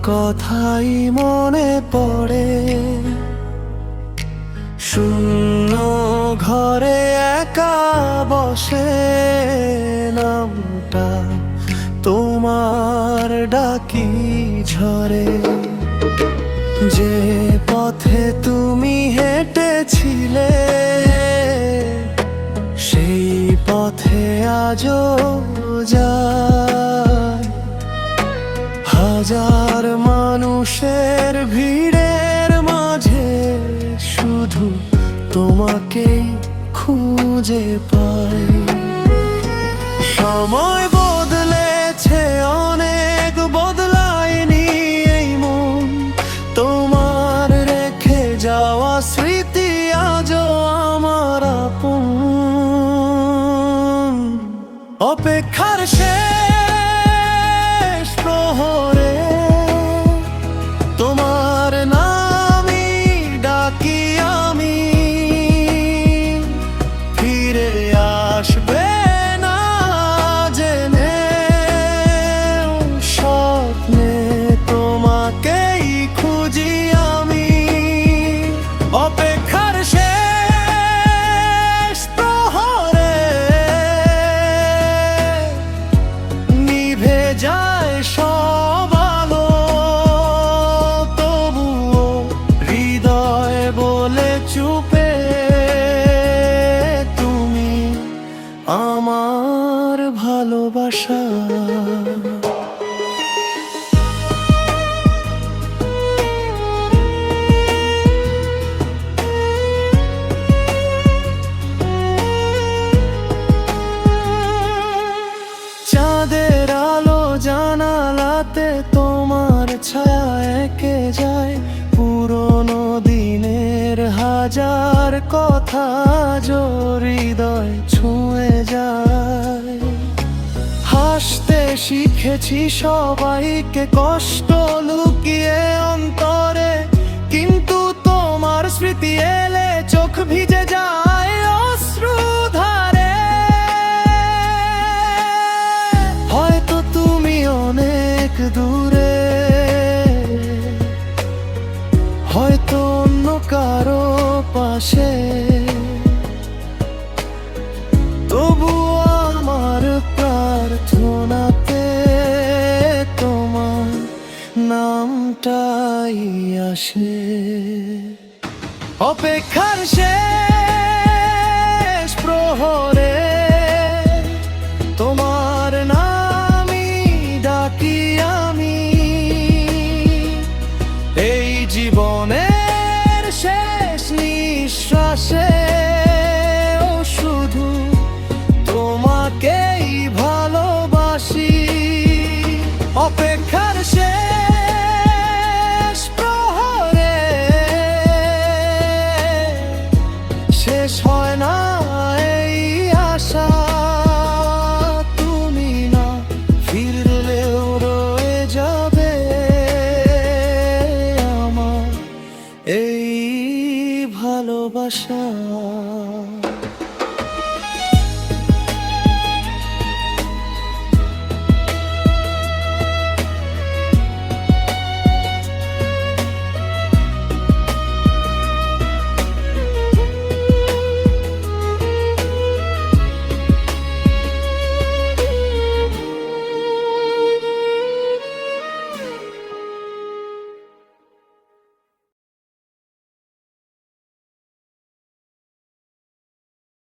কথাই মনে পড়ে। শূন্য ঘরে একা বসে নামটা তোমার ডাকি ঝরে। যে পথে তুমি হেঁটেছিলে সেই পথে আজও যায়। হাজার মানুষের ভিড়ের মাঝে শুধু তোমাকেই খুঁজে পাই। সময় বদলেছে অনেক, বদলায়নি এই মন। তোমার রেখে যাওয়া স্মৃতি আজও আমার আপন। অপেক্ষার শেষ প্রহরে তোমার নামই ডাকি আমি। ফিরে আসবে না জেনে স্বপ্নে তোমাকেই খুঁজি আমি। অপেক্ষার শেষ প্রহরে নিভে যায় সব আলো, তবুও হৃদয় বলে চুপে তুমি আমার ভালোবাসা। চাঁদের আলো জানালাতে তোমার ছায়া এঁকে যায়। পুরনো দিনের হাজার কথা হৃদয় ছুঁয়ে যায়। হাসতে শিখেছি সবাইকে, কষ্ট লুকিয়ে অন্তরে, কিন্তু তোমার স্মৃতি এলে চোখ ভিজে যায় অশ্রু ধারে। হয়তো তুমি অনেক দূরে, হয়তো অন্য কারো পাশে, তবুও আমার প্রার্থনাতে তোমার নামটাই আসে। অপেক্ষার শেষ প্রহরে তোমার নামই ডাকি আমি। এই জীবনের শেষ নিঃশ্বাসে ও শুধু তোমাকেই ভালোবাসি। অপেক্ষা